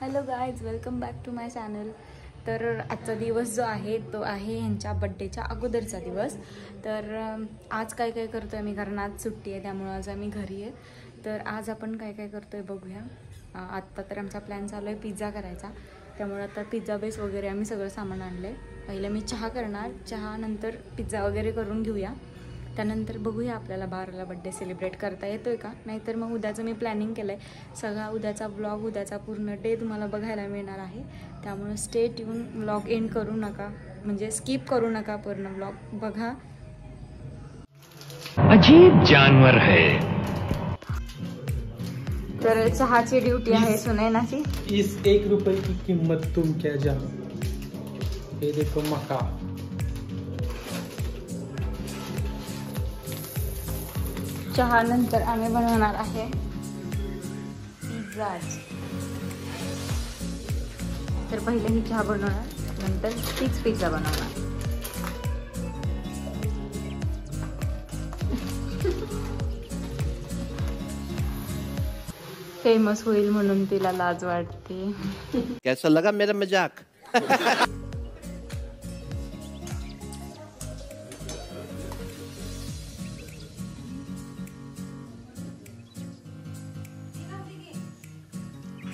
Hello guys, welcome back to my channel. तर आजचा दिवस जो आहे तो आहे ह्यांच्या बड्डेच्या अगोदरचा दिवस. तर आज काय काय करतो आहे मी, कारण आज सुट्टी आहे त्यामुळं आज आम्ही घरी आहे. तर आज आपण काय काय करतो आहे बघूया. आत्ता तर आमचा प्लॅन चालू आहे पिझ्झा करायचा, त्यामुळे आता पिझ्झा बेस वगैरे आम्ही सगळं सामान आणलं आहे. पहिलं मी चहा करणार, चहा नंतर पिझ्झा वगैरे करून घेऊया. त्यानंतर बघूया आपल्याला 12ला बड्डे सेलिब्रेट करता येतोय का, नाहीतर मग उद्याचं मी प्लॅनिंग केलं आहे. सगळा उद्याचा ब्लॉग, उद्याचा पूर्ण डे तुम्हाला बघायला मिळणार आहे. त्यामुळे स्टे ट्यून, ब्लॉग एंड करू नका, म्हणजे स्किप करू नका, पूर्ण ब्लॉग बघा. अजीब जानवर है. तर चहाची ड्युटी आहे सुनैनाची. इस 1 रुपए की कीमत तुम क्या जानो. ये देखो मका. चहा नंतर आम्ही बनवणार आहे पिझ्झा. तर पहिले ही चहा बनवणार, नंतर तीच पिझ्झा बनवणार. फेमस होईल म्हणून तिला लाज वाटते. कैसा लगा मेरा मजाक?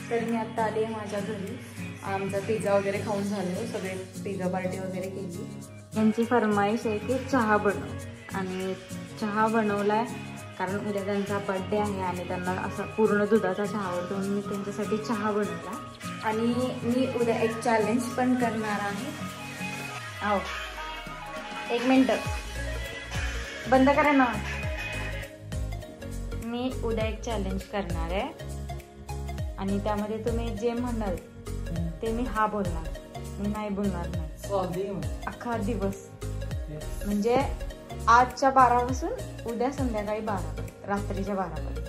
तर मी आता आले माझ्या घरी. आमचा पिझ्झा वगैरे खाऊन झालं, सगळे पिझ्झा पार्टी वगैरे केली. यांची फरमाईश आहे की चहा बनव, आणि चहा बनवलाय कारण उद्या त्यांचा बर्थडे आहे आणि त्यांना असा पूर्ण दुधाचा चहा आवडतो, म्हणून मी त्यांच्यासाठी चहा बनवला. आणि मी उद्या एक चॅलेंज पण करणार आहे. आओ 1 मिनटं बंद करा ना. मी उद्या एक चॅलेंज करणार आहे आणि त्यामध्ये तुम्ही जे म्हणाल ते मी हा बोलणार, मी नाही बोलणार नाही अख्खा दिवस. म्हणजे आजच्या 12 पासून उद्या संध्याकाळी 12, रात्रीच्या 12 पर्यंत.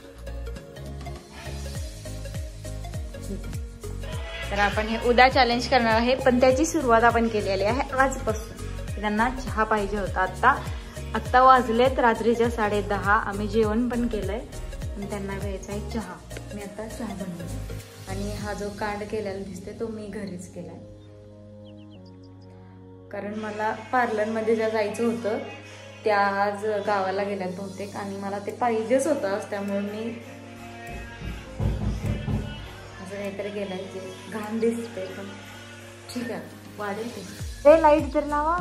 तर आपण हे उद्या चॅलेंज करणार आहे, पण त्याची सुरुवात आपण केलेली आहे आजपासून. त्यांना चहा पाहिजे होता. आत्ता वाजलेत रात्रीच्या 10:30. आम्ही जेवण पण केलंय, पण त्यांना घ्यायचा आहे चहा. मी आता चहा बनवला आणि हा जो कांड केलेला दिसते तो मी घरीच केलाय, कारण मला पार्लरमध्ये ज्या जायचं होतं त्या आज गावाला गेल्यात बहुतेक, आणि मला ते पाहिजेच होतं. त्यामुळे मी असं काहीतरी केलंय जे घाण दिसते, पण ठीक आहे, वाढेल ते. लाईट तर लावा.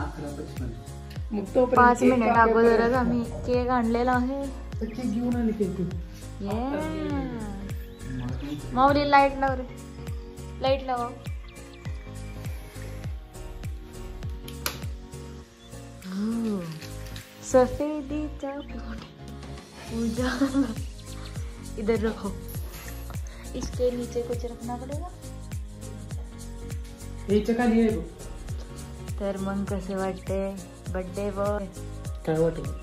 5 मिनिट अगोदरच आम्ही केक आणलेला आहे. माऊली लाईट लाव रे, लाईट लावा. सफेदीचा उजाला इधर रखो, इसके नीचे कुछ रखना पड़ेगा. तर मग कसे वाटते बर्थडे बॉय? काय वाटत?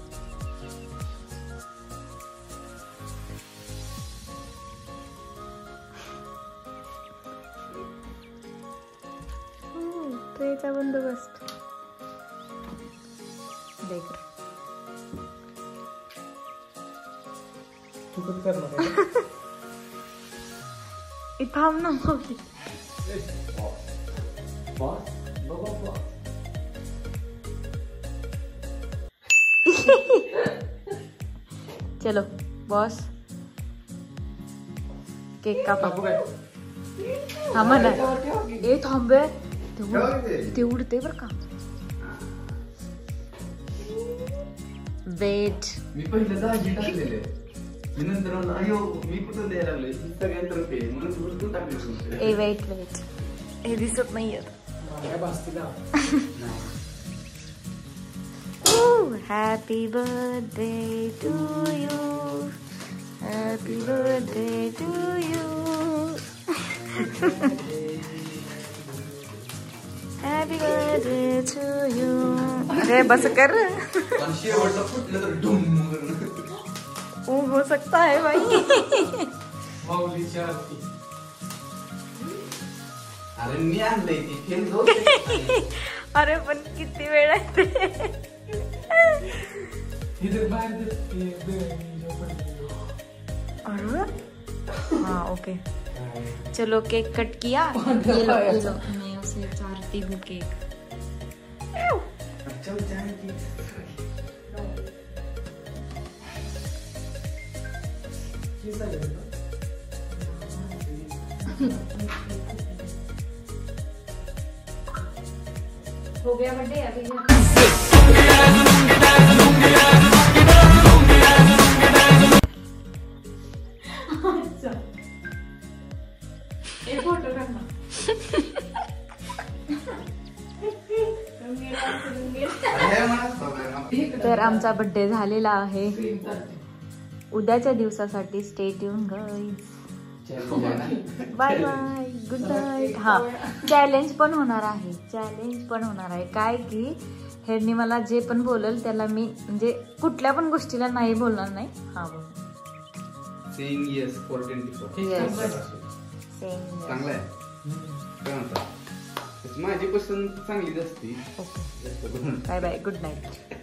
ट्रेचा बंदोबस्त देख. तू कधी करणार? थांब ना माऊली. चलो बॉस, केक कापा. थांबा ना, ए थांबे, ते उडते बर का. वेट, मी पहिलं दाजी टाकलेले, मी नंतर अयो मी कुठं द्यायला लागले सगळ्यांतर्फे म्हणून तू टाकले. ए वेट, हे दिसत नाहीये. Happy birthday to you, happy birthday to you, happy birthday to you. अरे बस कर. शेवटचं फुटलं तर डुम. हो सकता है भाई. माऊलीच्या आरती. अरे मी आणलंय ती फेल जाऊ. अरे पण किती वेळ आहे ते. इधर बाहेर अरे हाँ ओके. चलो केक कट किया, ये लो मैं उसे चारती हूँ केक। चल जाएगी। हो गया बर्थडे अभी। एक फोटो करना। तर आमचा बर्थडे झालेला आहे। उद्याच्या दिवसासाठी stay tune guys. Bye bye, good night. हा, चॅलेंज पण होणार आहे, चॅलेंज पण होणार आहे। काय की ह्यांनी मला जे पण बोलल त्याला मी म्हणजे कुठल्या पण गोष्टीला नाही बोलणार नाही। हा बोल Saying yes for 24. Yes. चांगलं आहे काय म्हणतात, माझी पसंत चांगलीच असते. Okay, bye bye, good night.